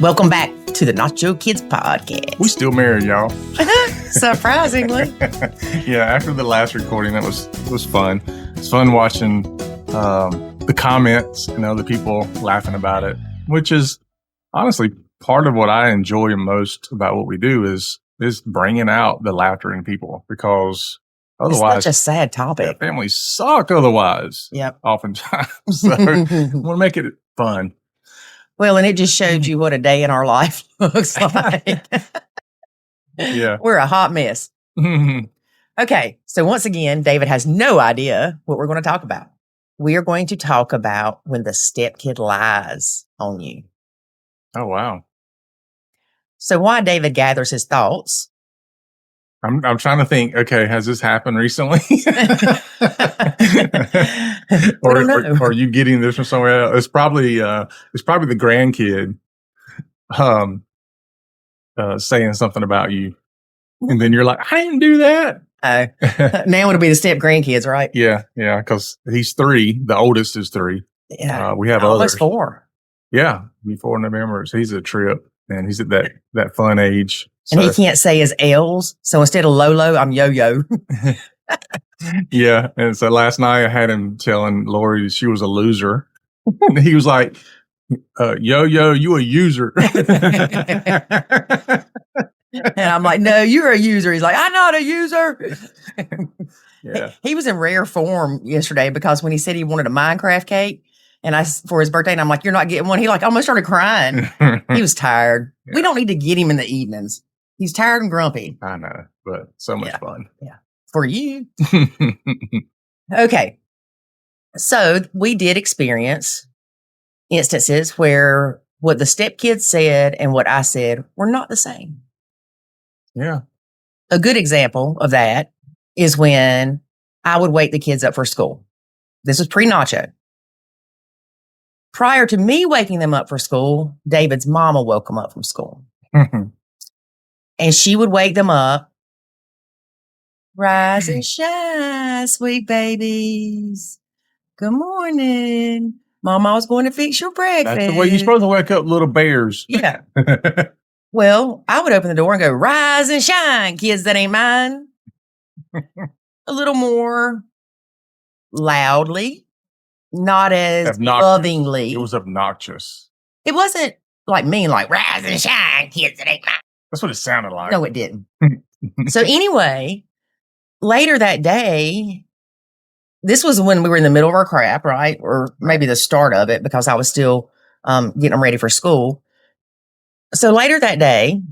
Welcome back to the Nacho Kids Podcast. We still married, y'all. Surprisingly. Yeah, after the last recording, that was fun. It's fun watching the comments and other people laughing about it, which is honestly part of what I enjoy most about what we do is bringing out the laughter in people, because otherwise it's such a sad topic. Families suck otherwise. Yep. Oftentimes. So I want to make it fun. Well, and it just showed you what a day in our life looks like. Yeah. We're a hot mess. Okay. So once again, David has no idea what we're going to talk about. We are going to talk about when the stepkid lies on you. Oh, wow. So while David gathers his thoughts, I'm trying to think, okay, has this happened recently? or are you getting this from somewhere else? It's probably the grandkid saying something about you. And then you're like, I didn't do that. Now it'll be the step grandkids, right? Yeah, because he's 3. The oldest is 3. Yeah. We have almost others. 4. Yeah, before November. So he's a trip, and he's at that fun age. And he can't say his L's. So instead of Lolo, I'm Yo-Yo. Yeah. And so last night I had him telling Lori she was a loser. And he was like, Yo-Yo, you a user. And I'm like, no, you're a user. He's like, I'm not a user. Yeah. He was in rare form yesterday because when he said he wanted a Minecraft cake for his birthday, and I'm like, you're not getting one. He almost started crying. He was tired. Yeah. We don't need to get him in the evenings. He's tired and grumpy. I know, but so much fun. Yeah. For you. Okay. So we did experience instances where what the stepkids said and what I said were not the same. Yeah. A good example of that is when I would wake the kids up for school. This was pre-Nacho. Prior to me waking them up for school, David's mama woke them up from school. And she would wake them up. Rise and shine, sweet babies. Good morning. Mama was going to fix your breakfast. That's the way you're supposed to wake up little bears. Yeah. Well, I would open the door and go, rise and shine, kids that ain't mine. A little more loudly, not as lovingly. It was obnoxious. It wasn't like mean, like rise and shine, kids that ain't mine. That's what it sounded like. No, it didn't. So anyway, later that day, this was when we were in the middle of our crap, right? Or maybe the start of it because I was still getting them ready for school. So later that day,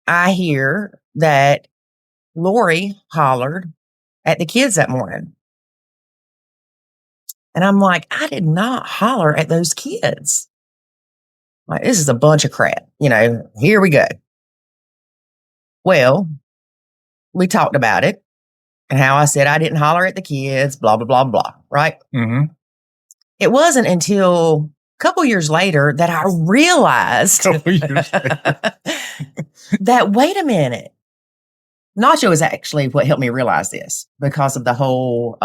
I hear that Lori hollered at the kids that morning. And I'm like, I did not holler at those kids. Like, this is a bunch of crap. Here we go. Well, we talked about it and how I said I didn't holler at the kids, blah, blah, blah, blah, right? Mm-hmm. It wasn't until a couple years later that I realized that, wait a minute, Nacho is actually what helped me realize this because of the whole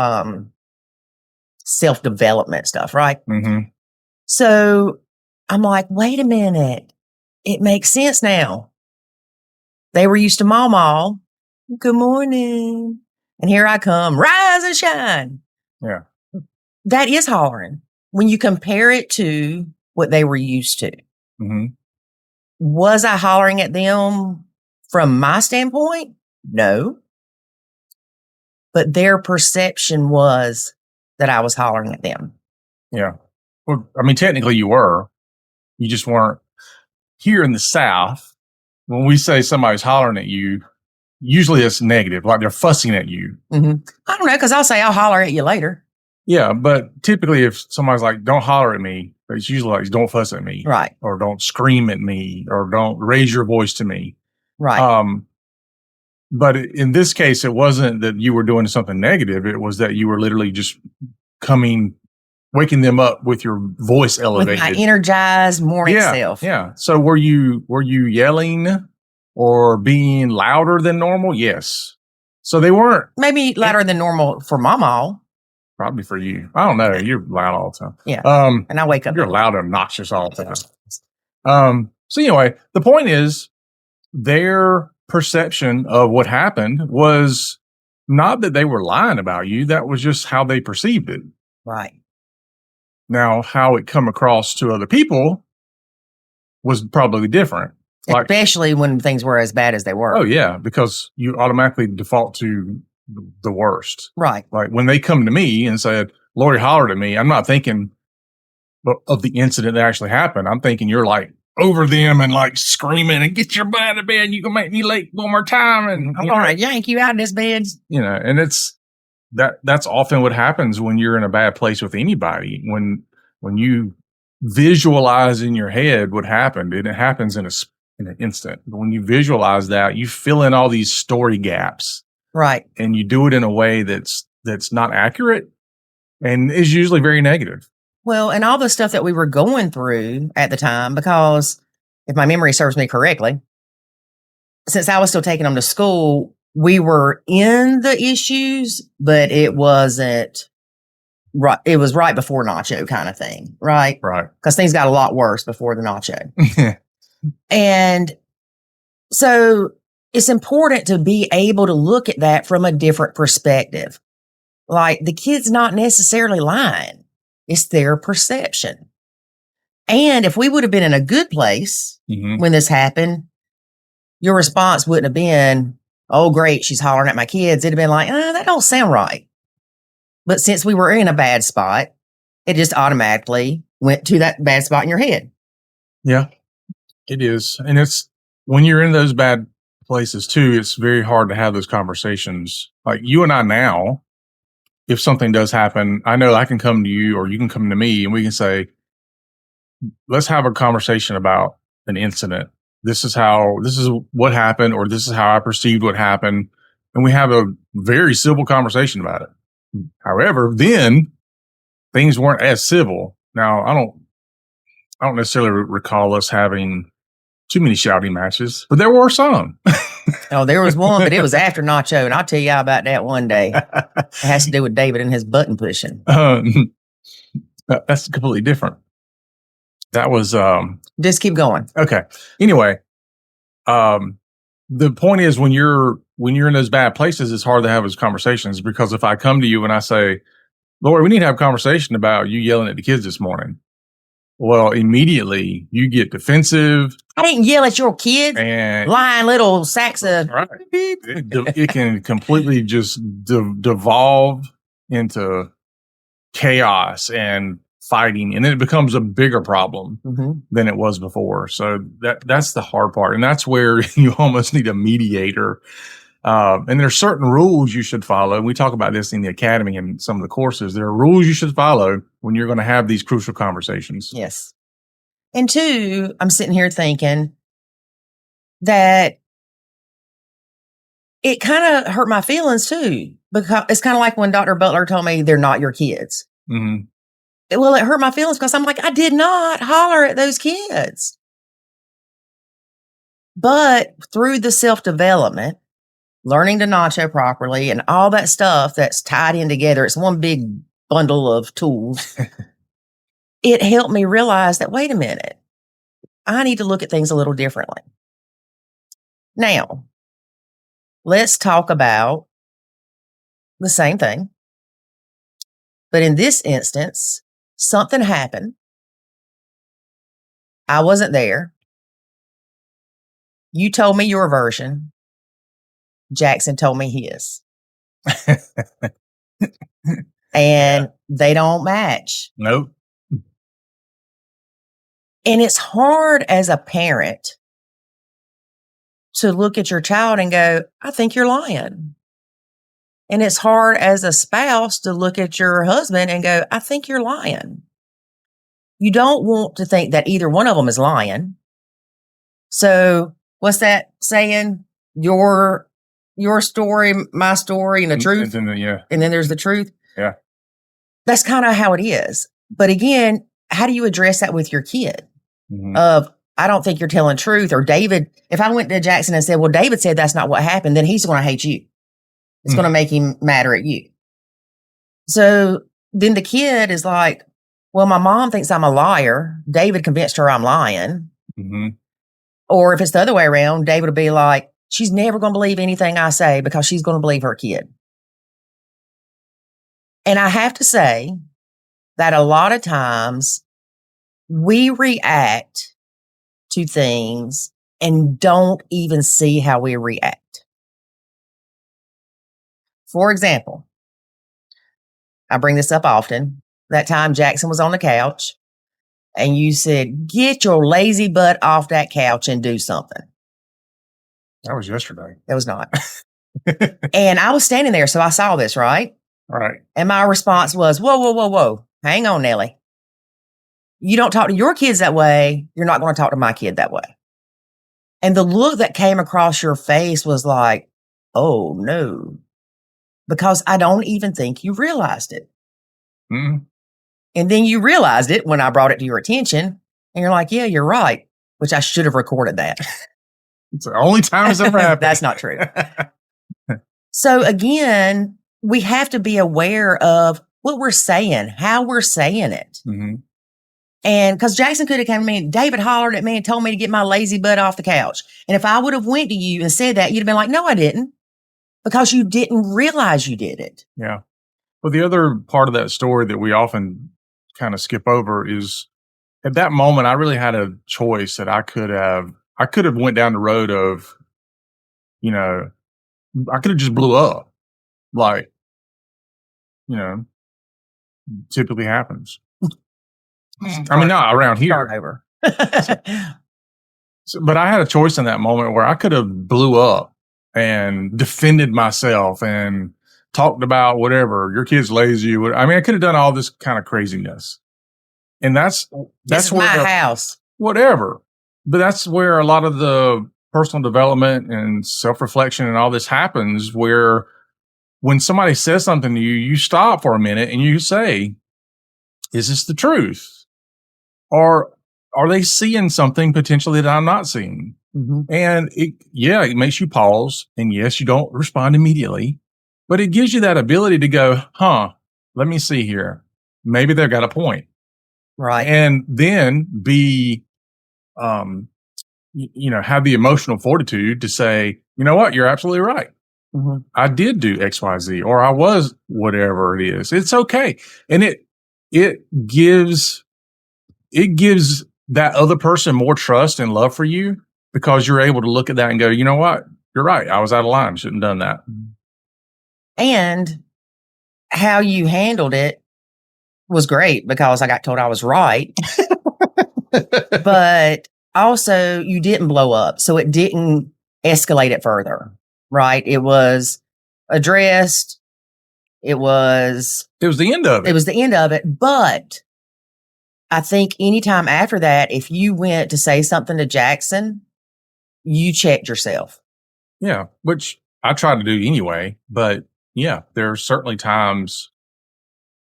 self-development stuff, right? Mm-hmm. So I'm like, wait a minute. It makes sense now. They were used to Mama. Good morning. And here I come. Rise and shine. Yeah. That is hollering. When you compare it to what they were used to. Mm-hmm. Was I hollering at them from my standpoint? No. But their perception was that I was hollering at them. Yeah. Well, I mean, technically you were. You just weren't. Here in the South, when we say somebody's hollering at you, usually it's negative, like they're fussing at you. Mm-hmm. I don't know, because I'll say I'll holler at you later. Yeah, but typically if somebody's like, don't holler at me, it's usually like, don't fuss at me. Right. Or don't scream at me, or don't raise your voice to me. Right. But in this case, it wasn't that you were doing something negative. It was that you were literally just waking them up with your voice elevated. With my energized morning self. Yeah. So were you yelling or being louder than normal? Yes. So they weren't. Maybe louder than normal for Mama. Probably for you. I don't know. You're loud all the time. Yeah. And I wake up. You're loud and obnoxious all the time. So anyway, the point is their perception of what happened was not that they were lying about you. That was just how they perceived it. Right. Now, how it come across to other people was probably different. Especially when things were as bad as they were. Oh, yeah, because you automatically default to the worst. Right. Like when they come to me and said, Lori hollered at me, I'm not thinking of the incident that actually happened. I'm thinking you're like over them and like screaming and get your butt out of bed. You can make me late one more time. And I'm going to yank you out of this bed. You know, and that's often what happens when you're in a bad place with anybody. When you visualize in your head what happened, and it happens in an instant. But when you visualize that, you fill in all these story gaps. Right. And you do it in a way that's not accurate and is usually very negative. Well, and all the stuff that we were going through at the time, because if my memory serves me correctly, since I was still taking them to school, we were in the issues, but it wasn't right. It was right before Nacho kind of thing. Right. Right. Because things got a lot worse before the Nacho. And so it's important to be able to look at that from a different perspective. Like the kid's not necessarily lying. It's their perception. And if we would have been in a good place when this happened, your response wouldn't have been, oh, great, she's hollering at my kids. It'd have been like, that don't sound right. But since we were in a bad spot, it just automatically went to that bad spot in your head. Yeah, it is. And it's when you're in those bad places too, it's very hard to have those conversations. Like you and I now, if something does happen, I know I can come to you or you can come to me and we can say, let's have a conversation about an incident. This is what happened, or this is how I perceived what happened. And we have a very civil conversation about it. However, then things weren't as civil. Now, I don't necessarily recall us having too many shouting matches, but there were some. Oh, there was one, but it was after Nacho, and I'll tell you all about that one day. It has to do with David and his button pushing. That's completely different. That was just keep going. Okay. Anyway, the point is when you're in those bad places, it's hard to have those conversations, because if I come to you and I say, Lord, we need to have a conversation about you yelling at the kids this morning. Well, immediately you get defensive. I didn't yell at your kids. And lying little sacks of. Right. It can completely just devolve into chaos and fighting, and then it becomes a bigger problem than it was before. So that's the hard part, and that's where you almost need a mediator. And there are certain rules you should follow. And we talk about this in the academy and some of the courses. There are rules you should follow when you're going to have these crucial conversations. Yes. And two, I'm sitting here thinking that it kind of hurt my feelings too, because it's kind of like when Dr. Butler told me they're not your kids. Well, it hurt my feelings because I'm like, I did not holler at those kids. But through the self-development, learning to Nacho properly and all that stuff that's tied in together, it's one big bundle of tools. It helped me realize that, wait a minute, I need to look at things a little differently. Now, let's talk about the same thing. But in this instance, something happened. I wasn't there. You told me your version. Jackson told me his. And they don't match. Nope. And it's hard as a parent to look at your child and go, I think you're lying. And it's hard as a spouse to look at your husband and go, I think you're lying. You don't want to think that either one of them is lying. So what's that saying? Your story, my story, and the truth. And then there's the truth. Yeah. That's kind of how it is. But again, how do you address that with your kid? Of, I don't think you're telling truth. Or David, if I went to Jackson and said, well, David said that's not what happened, then he's going to hate you. It's going to make him madder at you. So then the kid is like, well, my mom thinks I'm a liar. David convinced her I'm lying. Mm-hmm. Or if it's the other way around, David will be like, she's never going to believe anything I say because she's going to believe her kid. And I have to say that a lot of times we react to things and don't even see how we react. For example, I bring this up often. That time Jackson was on the couch and you said, get your lazy butt off that couch and do something. That was yesterday. It was not. And I was standing there, so I saw this, right? Right. And my response was, whoa, whoa, whoa, whoa. Hang on, Nellie. You don't talk to your kids that way. You're not going to talk to my kid that way. And the look that came across your face was like, oh, no. Because I don't even think you realized it. Mm-hmm. And then you realized it when I brought it to your attention. And you're like, yeah, you're right. Which I should have recorded that. It's the only time it's ever happened. That's not true. So again, we have to be aware of what we're saying, how we're saying it. Mm-hmm. And because Jackson could have come to me, David hollered at me and told me to get my lazy butt off the couch. And if I would have went to you and said that, you'd have been like, no, I didn't. Because you didn't realize you did it. Yeah. Well, the other part of that story that we often kind of skip over is at that moment, I really had a choice that I could have went down the road of, you know, I could have just blew up. Like, you know, typically happens. I mean, not around here. Start over. But I had a choice in that moment where I could have blew up and defended myself and talked about whatever, your kid's lazy. I mean, I could have done all this kind of craziness. And that's where my house. Whatever. But that's where a lot of the personal development and self-reflection and all this happens, where when somebody says something to you, you stop for a minute and you say, is this the truth? Or are they seeing something potentially that I'm not seeing? Mm-hmm. And it makes you pause. And yes, you don't respond immediately, but it gives you that ability to go, let me see here. Maybe they've got a point. Right. And then be, have the emotional fortitude to say, you know what? You're absolutely right. Mm-hmm. I did do X, Y, Z, or I was whatever it is. It's okay. And it gives that other person more trust and love for you, because you're able to look at that and go, you know what? You're right. I was out of line. Shouldn't have done that. And how you handled it was great, because I got told I was right. But also you didn't blow up. So it didn't escalate it further, right? It was addressed. It was the end of it. It was the end of it. But I think anytime after that, if you went to say something to Jackson, you checked yourself. Yeah, which I try to do anyway. But yeah, there are certainly times,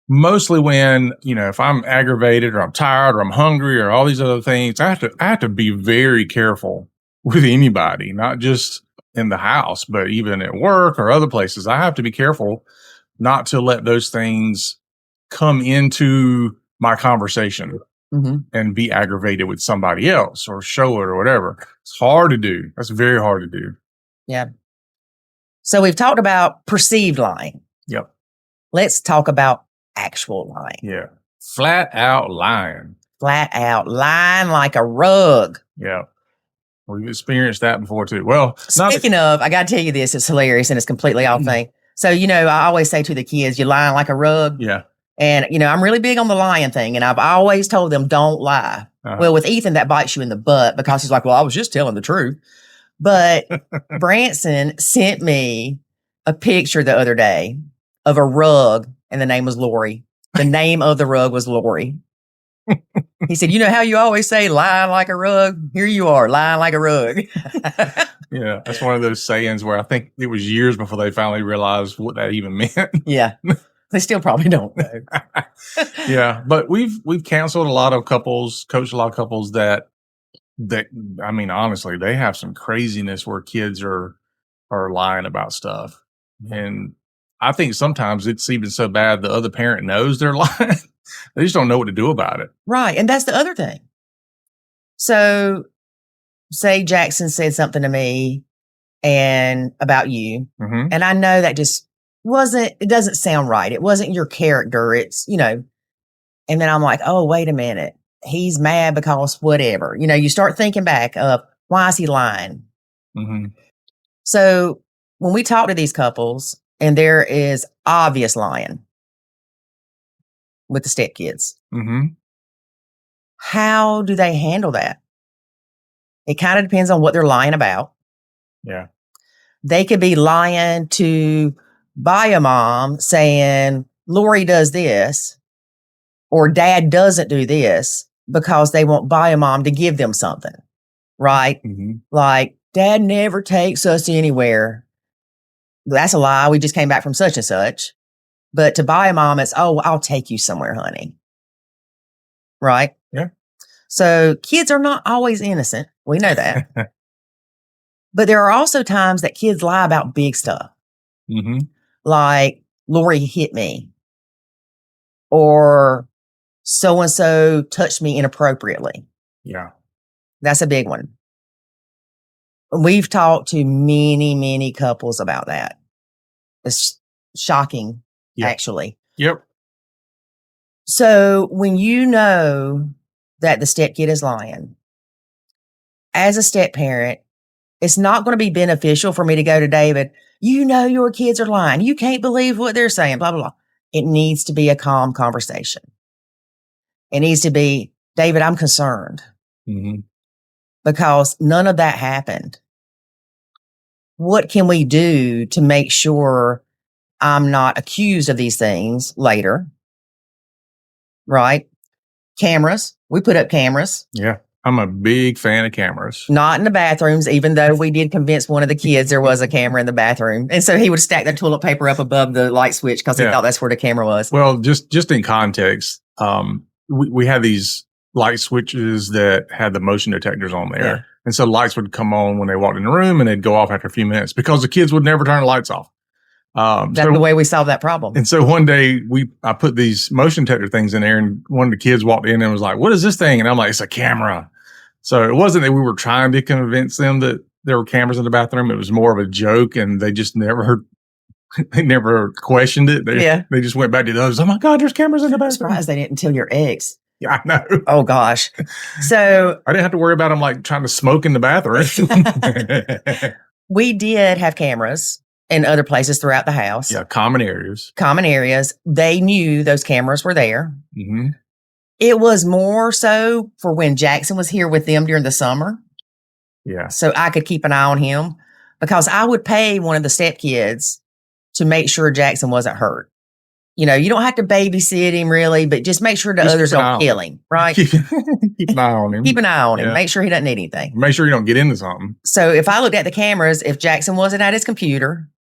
mostly when, if I'm aggravated or I'm tired or I'm hungry or all these other things, I have to be very careful with anybody, not just in the house, but even at work or other places. I have to be careful not to let those things come into my conversation and be aggravated with somebody else or show it or whatever. It's hard to do. That's very hard to do. Yeah. So we've talked about perceived lying. Yep. Let's talk about actual lying. Yeah. Flat out lying. Flat out lying like a rug. Yeah. We've experienced that before too. Well, speaking of, I got to tell you this, it's hilarious and it's completely off thing. So, I always say to the kids, you're lying like a rug. Yeah. And, I'm really big on the lying thing. And I've always told them, don't lie. Uh-huh. Well, with Ethan, that bites you in the butt, because he's like, well, I was just telling the truth. But Branson sent me a picture the other day of a rug, and the name was Lori. The name of the rug was Lori. He said, how you always say lying like a rug? Here you are, lying like a rug. Yeah, that's one of those sayings where I think it was years before they finally realized what that even meant. Yeah. They still probably don't know. Yeah, but we've counseled a lot of couples, coached a lot of couples that I mean, honestly, they have some craziness where kids are lying about stuff. And I think sometimes it's even so bad the other parent knows they're lying. They just don't know what to do about it. Right. And that's the other thing. So say Jackson said something to me and about you, and I know that just it doesn't sound right. It wasn't your character. It's, and then I'm like, oh, wait a minute. He's mad because whatever. You start thinking back of, why is he lying? So when we talk to these couples and there is obvious lying with the stepkids, how do they handle that? It kind of depends on what they're lying about. Yeah. They could be lying to bio mom saying, Lori does this, or dad doesn't do this because they want bio mom to give them something, right? Like, dad never takes us anywhere. That's a lie. We just came back from such and such. But to bio mom, it's, oh, I'll take you somewhere, honey. Right? Yeah. So kids are not always innocent. We know that. But there are also times that kids lie about big stuff. Like, Lori hit me. Or so-and-so touched me inappropriately. Yeah. That's a big one. We've talked to many, many couples about that. It's shocking, actually. Yep. So when you know that the stepkid is lying, as a step parent, it's not going to be beneficial for me to go to David, your kids are lying. You can't believe what they're saying, blah, blah, blah. It needs to be a calm conversation. It needs to be, David, I'm concerned. Because none of that happened. What can we do to make sure I'm not accused of these things later? Right? Cameras. We put up cameras. Yeah. I'm a big fan of cameras. Not in the bathrooms, even though we did convince one of the kids there was a camera in the bathroom. And so he would stack the toilet paper up above the light switch because he thought that's where the camera was. Well, just in context, we had these light switches that had the motion detectors on there. Yeah. And so lights would come on when they walked in the room and they'd go off after a few minutes because the kids would never turn the lights off. That's the way we solved that problem. And so one day I put these motion detector things in there and one of the kids walked in and was like, what is this thing? And I'm like, it's a camera. So it wasn't that we were trying to convince them that there were cameras in the bathroom. It was more of a joke and they just never questioned it. They just went back to those. Oh my God, there's cameras in the bathroom. I'm surprised they didn't tell your eggs. Yeah, I know. Oh gosh. So I didn't have to worry about them like trying to smoke in the bathroom. We did have cameras in other places throughout the house. Yeah, common areas. They knew those cameras were there. It was more so for when Jackson was here with them during the summer. Yeah. So I could keep an eye on him because I would pay one of the stepkids to make sure Jackson wasn't hurt. You don't have to babysit him really, but just make sure the others don't kill him, right? Keep an eye on him. Keep an eye on him. Make sure he doesn't need anything. Make sure you don't get into something. So if I looked at the cameras, if Jackson wasn't at his computer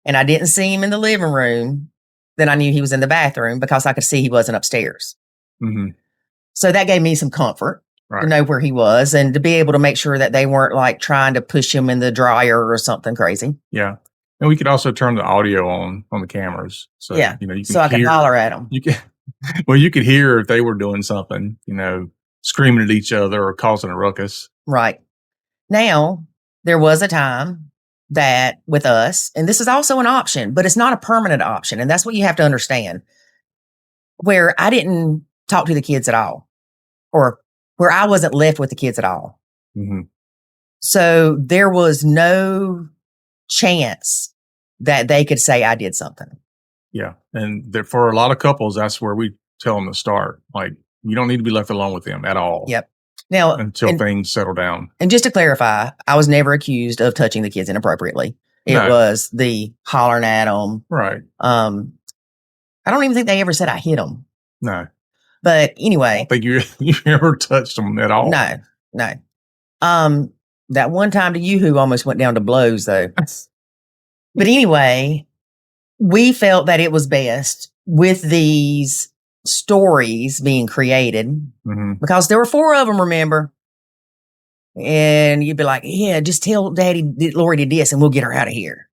and I didn't see him in the living room, then I knew he was in the bathroom because I could see he wasn't upstairs. So that gave me some comfort to know where he was and to be able to make sure that they weren't like trying to push him in the dryer or something crazy. Yeah. And we could also turn the audio on the cameras. So, you can so I could holler at them. You could hear if they were doing something, screaming at each other or causing a ruckus. Right. Now, there was a time that with us, and this is also an option, but it's not a permanent option. And that's what you have to understand, where I didn't talk to the kids at all, or where I wasn't left with the kids at all. So there was no chance that they could say I did something. Yeah. And for a lot of couples, that's where we tell them to start. Like, you don't need to be left alone with them at all. Yep. Now, until things settle down. And just to clarify, I was never accused of touching the kids inappropriately. It was the hollering at them. Right. I don't even think they ever said I hit them. No. But anyway. I don't think you ever touched them at all. No. That one time to you who almost went down to blows though. But anyway, we felt that it was best with these stories being created because there were 4 of them, remember? And you'd be like, yeah, just tell Daddy Lori did this and we'll get her out of here.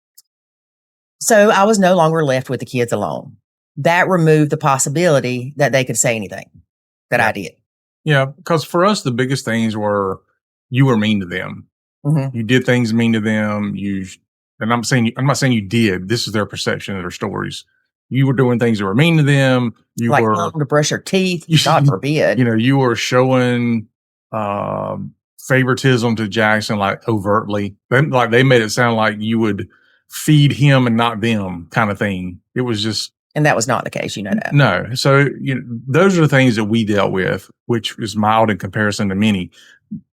So I was no longer left with the kids alone. That removed the possibility that they could say anything that I did. Yeah, because for us, the biggest things were you were mean to them. Mm-hmm. You did things mean to them. And I'm not saying you did. This is their perception of their stories. You were doing things that were mean to them. You like were to brush your teeth. God forbid. You were showing favoritism to Jackson, like overtly. They made it sound like you would feed him and not them, kind of thing. It was just. And that was not the case, you know that. No. So, those are the things that we dealt with, which is mild in comparison to many,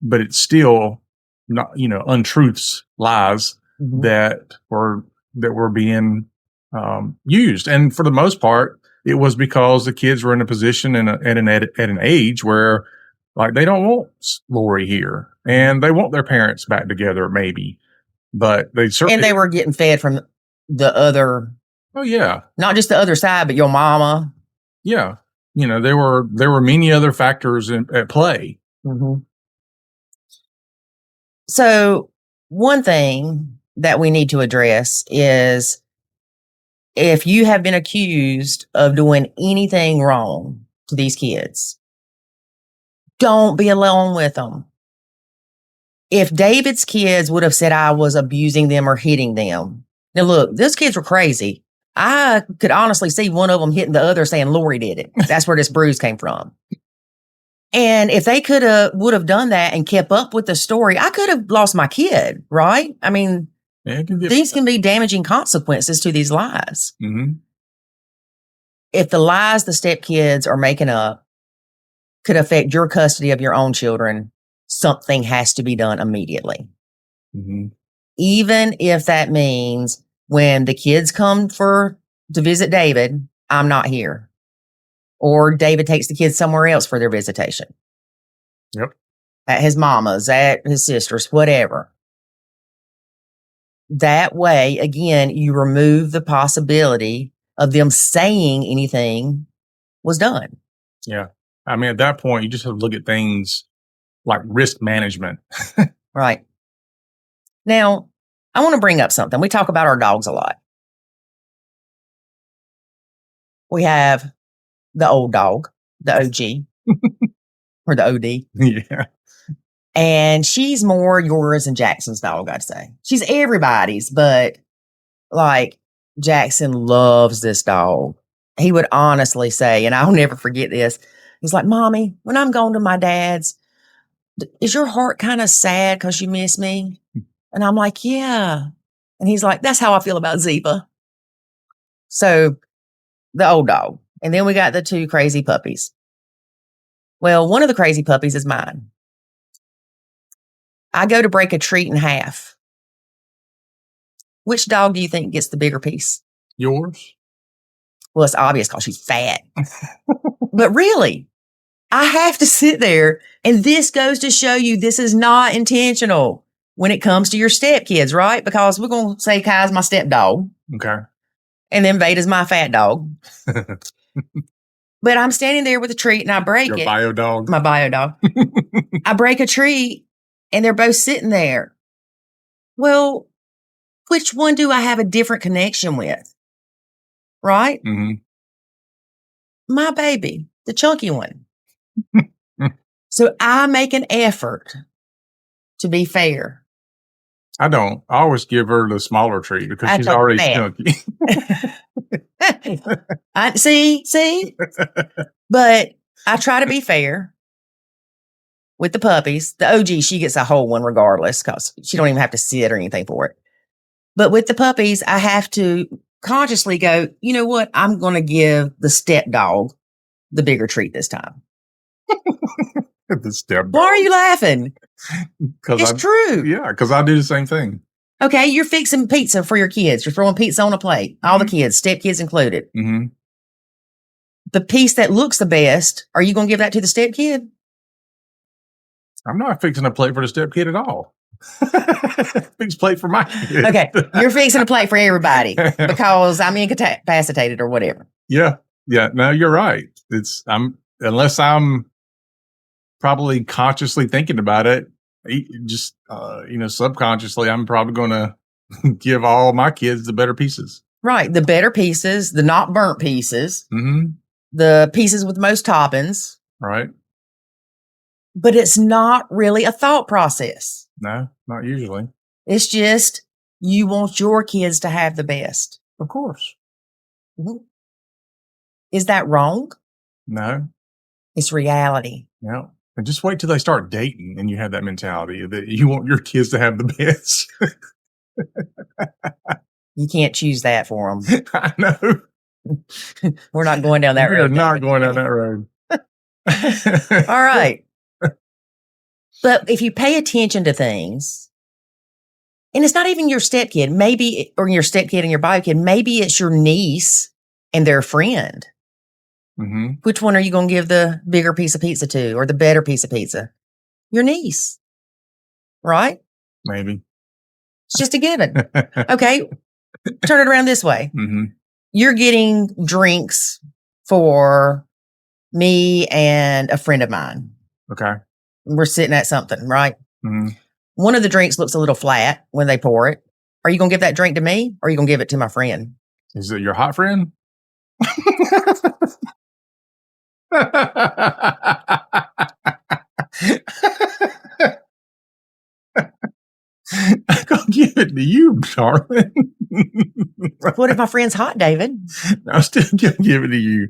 but it's still not, untruths, lies that were being used. And for the most part, it was because the kids were in a position at an age where, like, they don't want Lori here and they want their parents back together, maybe, but they certainly. And they were getting fed from the other. Oh yeah. Not just the other side, but your mama. Yeah. There were many other factors at play. Mm-hmm. So one thing that we need to address is if you have been accused of doing anything wrong to these kids, don't be alone with them. If David's kids would have said I was abusing them or hitting them, now look, those kids were crazy. I could honestly see one of them hitting the other saying Lori did it. That's where this bruise came from. And if they would have done that and kept up with the story, I could have lost my kid, right? I mean, these can be damaging consequences to these lies. Mm-hmm. If the lies the stepkids are making up could affect your custody of your own children, something has to be done immediately. Mm-hmm. Even if that means when the kids come to visit David, I'm not here. Or David takes the kids somewhere else for their visitation. Yep. At his mama's, at his sister's, whatever. That way, again, you remove the possibility of them saying anything was done. Yeah. I mean, at that point, you just have to look at things like risk management. Right. Now, I want to bring up something. We talk about our dogs a lot. We have the old dog, the OG, or the OD. Yeah. And she's more yours than Jackson's dog, I'd say. She's everybody's, but like Jackson loves this dog. He would honestly say, and I'll never forget this. He's like, Mommy, when I'm going to my dad's, is your heart kind of sad because you miss me? And I'm like, yeah. And he's like, that's how I feel about Ziva. So the old dog. And then we got the two crazy puppies. Well, one of the crazy puppies is mine. I go to break a treat in half. Which dog do you think gets the bigger piece? Yours? Well, it's obvious because she's fat. But really, I have to sit there, and this goes to show you this is not intentional when it comes to your stepkids, right? Because we're going to say Kai's my stepdog. Okay. And then Veda's my fat dog. But I'm standing there with a treat and I break it. Your bio dog. My bio dog. I break a treat and they're both sitting there. Well, which one do I have a different connection with? Right? Mm-hmm. My baby, the chunky one. So I make an effort to be fair. I don't. I always give her the smaller treat because she's already chunky. See? But I try to be fair with the puppies. The OG, she gets a whole one regardless because she don't even have to sit or anything for it. But with the puppies, I have to consciously go, you know what? I'm going to give the step dog the bigger treat this time. The step dog. Why are you laughing? It's true. Yeah, because I do the same thing. Okay, you're fixing pizza for your kids. You're throwing pizza on a plate. All the kids, step kids included. Mm-hmm. The piece that looks the best, are you going to give that to the step kid? I'm not fixing a plate for the step kid at all. Fix plate for my kid. Okay, you're fixing a plate for everybody because I'm incapacitated or whatever. Yeah. No, you're right. Unless I'm probably consciously thinking about it, just subconsciously, I'm probably going to give all my kids the better pieces. Right, the better pieces, the not burnt pieces, mm-hmm. the pieces with most toppings. Right. But it's not really a thought process. No, not usually. It's just you want your kids to have the best. Of course. Mm-hmm. Is that wrong? No. It's reality. Yeah. And just wait till they start dating and you have that mentality that you want your kids to have the best. You can't choose that for them. I know. We're not going down that road. We're not going down that road. All right. But if you pay attention to things, and it's not even your stepkid, maybe, or your stepkid and your bio kid, maybe it's your niece and their friend. Mm-hmm. Which one are you going to give the bigger piece of pizza to or the better piece of pizza? Your niece. Right? Maybe. It's just a given. Okay. Turn it around this way. Mm-hmm. You're getting drinks for me and a friend of mine. Okay. We're sitting at something, right? Mm-hmm. One of the drinks looks a little flat when they pour it. Are you going to give that drink to me or are you going to give it to my friend? Is it your hot friend? I'm going to give it to you, darling. What if my friend's hot, David? I'm still going to give it to you.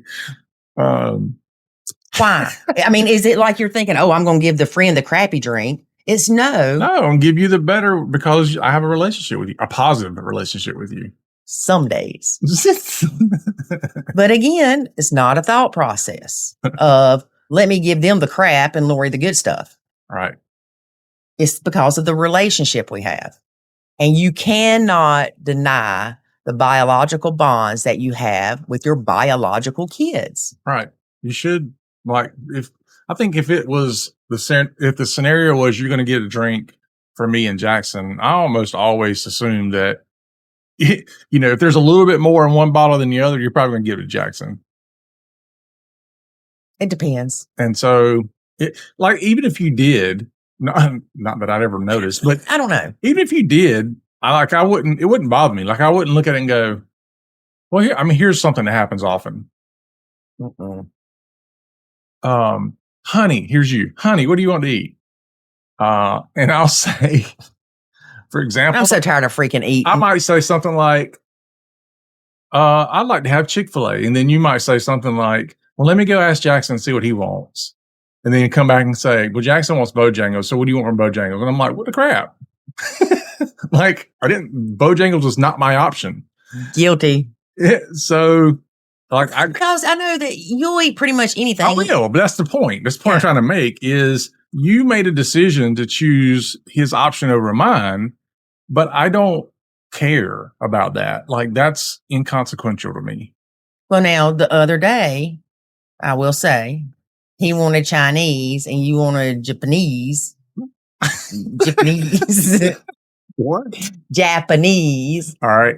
Why? I mean, is it like you're thinking, oh, I'm going to give the friend the crappy drink? It's no. No, I'm going to give you the better because I have a relationship with you, a positive relationship with you. Some days. But again, it's not a thought process of let me give them the crap and Lori the good stuff. Right. It's because of the relationship we have. And you cannot deny the biological bonds that you have with your biological kids. Right. You should, like, if it was if the scenario was you're going to get a drink for me and Jackson, I almost always assume that, if there's a little bit more in one bottle than the other, you're probably going to give it to Jackson. It depends. And so, even if you did, not that I'd ever noticed, but I don't know. Even if you did, it wouldn't bother me. Like, I wouldn't look at it and go, well, here's something that happens often. Honey, here's you. Honey, what do you want to eat? And I'll say, for example, I'm so tired of freaking eating. I might say something like, I'd like to have Chick-fil-A. And then you might say something like, well, let me go ask Jackson and see what he wants. And then you come back and say, well, Jackson wants Bojangles. So what do you want from Bojangles? And I'm like, what the crap? Bojangles is not my option. Guilty. So, because I know that you'll eat pretty much anything. I will, but that's the point. That's the point I'm trying to make is you made a decision to choose his option over mine, but I don't care about that. Like, that's inconsequential to me. Well, now the other day, I will say, he wanted Chinese and you wanted Japanese. Japanese. What? Japanese. All right.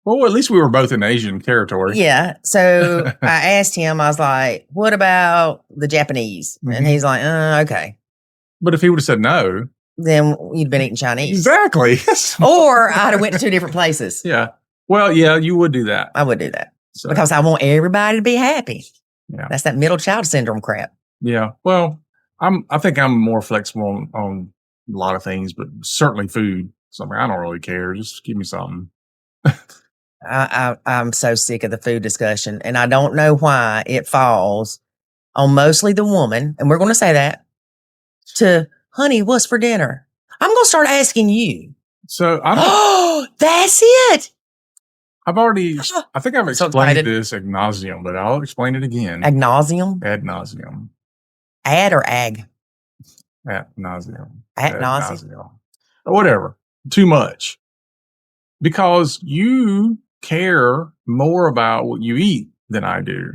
Well, at least we were both in Asian territory. Yeah. So I asked him, I was like, what about the Japanese? Mm-hmm. And he's like, okay. But if he would have said no, then you'd been eating Chinese. Exactly. Or I'd have went to two different places. Yeah. Well, yeah, you would do that. I would do that. So. Because I want everybody to be happy. Yeah. That's that middle child syndrome crap. Yeah. Well, I think I'm more flexible on a lot of things, but certainly food. So I don't really care. Just give me something. I'm so sick of the food discussion, and I don't know why it falls on mostly the woman, and we're going to say that, to, honey, what's for dinner? I'm going to start asking you. So that's it. I think I've explained this ad nauseum, but I'll explain it again. Ad nauseum? Ad nauseum. Ad or ag? Ad nauseum. Ad nauseum. Whatever. Too much. Because you care more about what you eat than I do.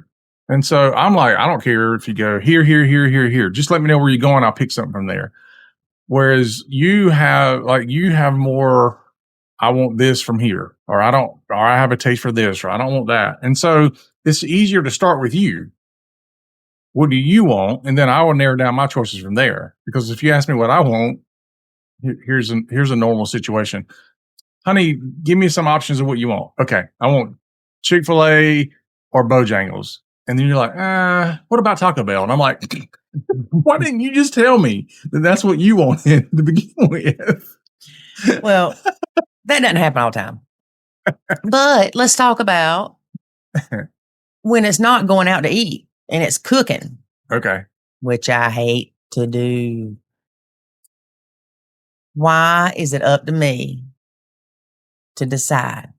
And so I'm like, I don't care if you go here, here, here, here, here. Just let me know where you're going. I'll pick something from there. Whereas you have more, I want this from here, or I have a taste for this, or I don't want that. And so it's easier to start with you. What do you want? And then I will narrow down my choices from there. Because if you ask me what I want, here's a normal situation. Honey, give me some options of what you want. Okay, I want Chick-fil-A or Bojangles. And then you're like, what about Taco Bell? And I'm like, Why didn't you just tell me that that's what you wanted to begin with? Well, that doesn't happen all the time. But let's talk about when it's not going out to eat and it's cooking. Okay. Which I hate to do. Why is it up to me to decide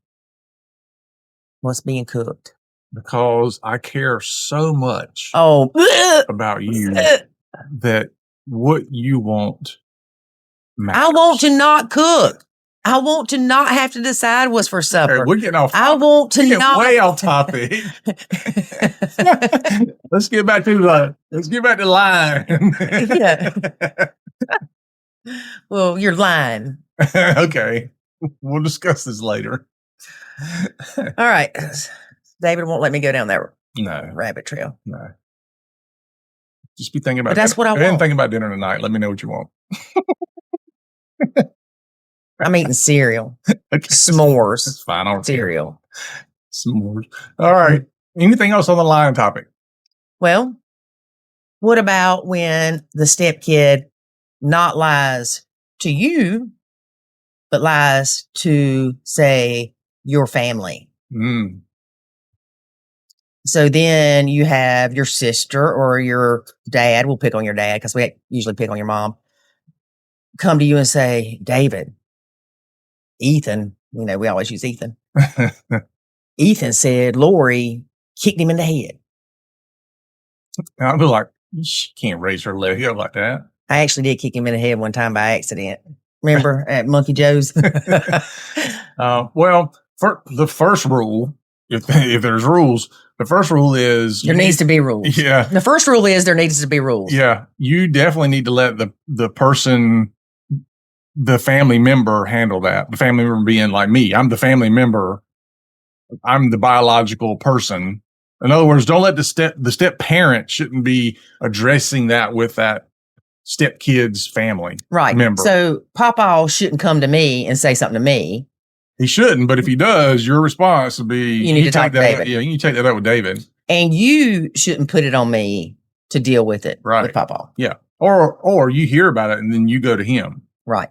what's being cooked? Because I care so much about you that what you want matters. I want to not cook. I want to not have to decide what's for supper. Okay, we're getting off topic. I want to not way off topic. Let's get back to the line. Yeah. Well, you're lying. Okay. We'll discuss this later. All right. David won't let me go down that rabbit trail. No. Just be thinking about But that's dinner. what I want. And thinking about dinner tonight. Let me know what you want. I'm eating cereal. Okay. S'mores. That's fine. I'll cereal. S'mores. All right. Anything else on the line topic? Well, what about when the stepkid not lies to you, but lies to, say, your family? Mm. So then you have your sister or your dad, we'll pick on your dad because we usually pick on your mom, come to you and say, David, Ethan, we always use Ethan. Ethan said Lori kicked him in the head. I'll be like, she can't raise her leg up like that. I actually did kick him in the head one time by accident. Remember at Monkey Joe's? Well, for the first rule, if there's rules, the first rule is there needs to be rules. Yeah. The first rule is there needs to be rules. Yeah. You definitely need to let the person, the family member handle that. The family member being like me. I'm the family member. I'm the biological person. In other words, don't let the step parent shouldn't be addressing that with that stepkid's family member. So Papa shouldn't come to me and say something to me. He shouldn't, but if he does, your response would be you need to talk to David. Yeah, you need to take that up with David. And you shouldn't put it on me to deal with it with Papa. Yeah. Or you hear about it and then you go to him. Right.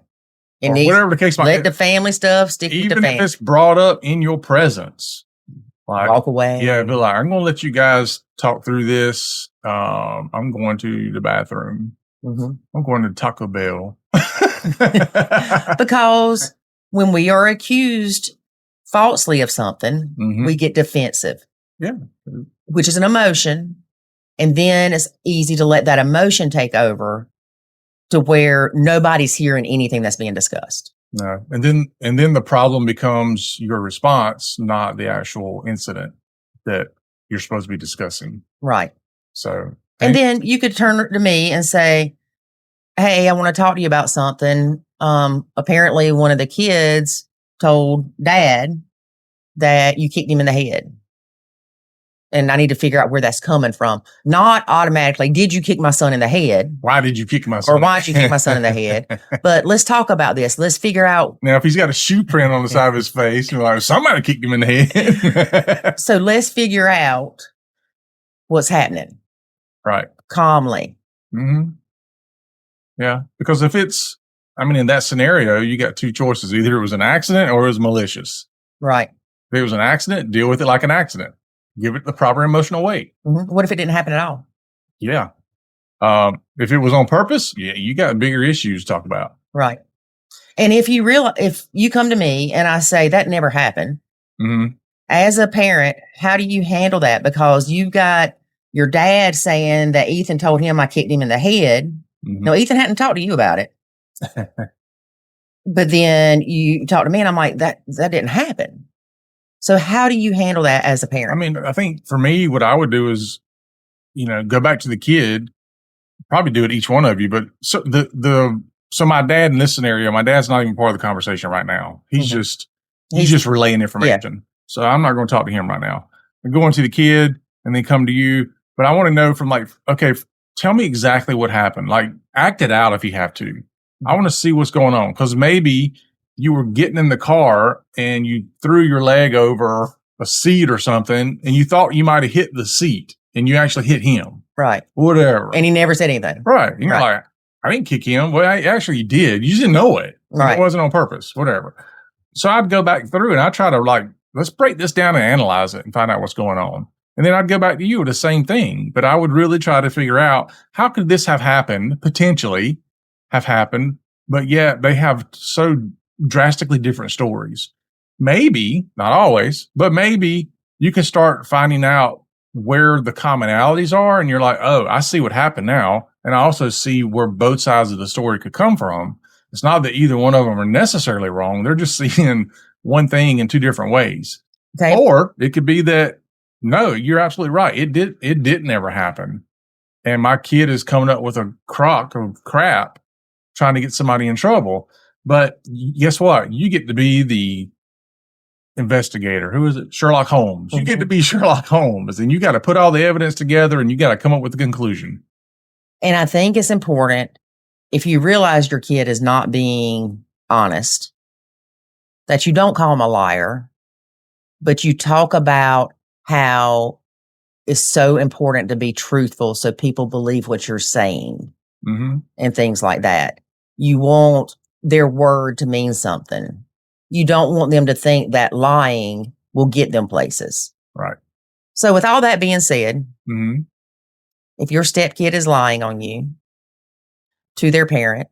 And whatever the case might be. Let the family stuff stick with the family. Even if it's brought up in your presence. Like, walk away. Yeah, be like, I'm going to let you guys talk through this. I'm going to the bathroom. Mm-hmm. I'm going to Taco Bell. Because when we are accused falsely of something, we get defensive. Yeah. Which is an emotion. And then it's easy to let that emotion take over to where nobody's hearing anything that's being discussed. No. And then the problem becomes your response, not the actual incident that you're supposed to be discussing. Right. So. And then you could turn to me and say, hey, I want to talk to you about something. Apparently one of the kids told Dad that you kicked him in the head. And I need to figure out where that's coming from. Not automatically, did you kick my son in the head? Why did you kick my son? Or why did you kick my son in the head? But let's talk about this. Let's figure out. Now, if he's got a shoe print on the side of his face, you're like, somebody kicked him in the head. So let's figure out what's happening. Right. Calmly. Mm-hmm. Yeah. Because if it's, in that scenario, you got two choices. Either it was an accident or it was malicious. Right. If it was an accident, deal with it like an accident. Give it the proper emotional weight. Mm-hmm. What if it didn't happen at all? Yeah. If it was on purpose, yeah, you got bigger issues to talk about. Right. And if you come to me and I say that never happened, as a parent, how do you handle that? Because you've got your dad saying that Ethan told him I kicked him in the head. Mm-hmm. No, Ethan hadn't talked to you about it. But then you talk to me and I'm like, that didn't happen. So how do you handle that as a parent? I think for me, what I would do is, go back to the kid, probably do it each one of you. But so my dad in this scenario, my dad's not even part of the conversation right now. He's just relaying information. Yeah. So I'm not going to talk to him right now. I'm going to the kid and then come to you. But I want to know from okay, tell me exactly what happened. Like act it out if you have to. I want to see what's going on because maybe you were getting in the car and you threw your leg over a seat or something and you thought you might have hit the seat and you actually hit him. Right. Whatever. And he never said anything. Right. You're like, I didn't kick him. Well, I actually did. You just didn't know it. Right. It wasn't on purpose. Whatever. So I'd go back through and I try to let's break this down and analyze it and find out what's going on. And then I'd go back to you with the same thing. But I would really try to figure out how could this have happened, potentially have happened, but yet they have so drastically different stories. Maybe, not always, but maybe you can start finding out where the commonalities are. And you're like, oh, I see what happened now. And I also see where both sides of the story could come from. It's not that either one of them are necessarily wrong. They're just seeing one thing in two different ways. Okay. Or it could be that, no, you're absolutely right. It didn't ever happen. And my kid is coming up with a crock of crap trying to get somebody in trouble. But guess what? You get to be the investigator. Who is it? Sherlock Holmes. You get to be Sherlock Holmes, and you got to put all the evidence together and you got to come up with a conclusion. And I think it's important, if you realize your kid is not being honest, that you don't call him a liar, but you talk about how it's so important to be truthful so people believe what you're saying and things like that. You want their word to mean something. You don't want them to think that lying will get them places. Right. So with all that being said, if your stepkid is lying on you to their parent,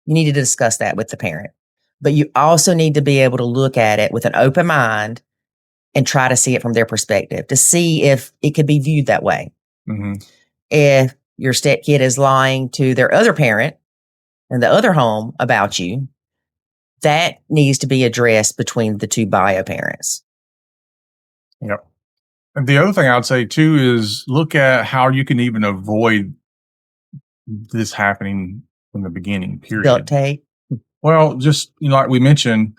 you need to discuss that with the parent. But you also need to be able to look at it with an open mind and try to see it from their perspective to see if it could be viewed that way. If your stepkid is lying to their other parent in the other home about you, that needs to be addressed between the two bio parents. Yep. And the other thing I would say too is look at how you can even avoid this happening from the beginning, period. Duct tape. Well, just, like we mentioned,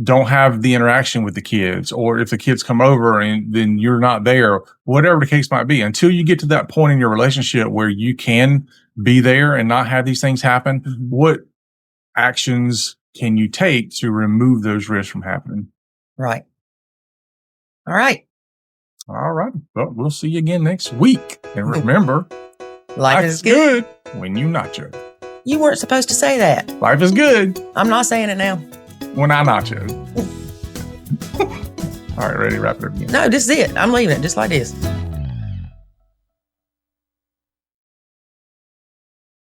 don't have the interaction with the kids, or if the kids come over and then you're not there, whatever the case might be, until you get to that point in your relationship where you can be there and not have these things happen. What actions can you take to remove those risks from happening? Right. All right. All right. Well, we'll see you again next week. And remember, life is good when you nacho. You weren't supposed to say that. Life is good. I'm not saying it now. When I nacho. All right, ready to wrap it up again? No, this is it. I'm leaving it just like this.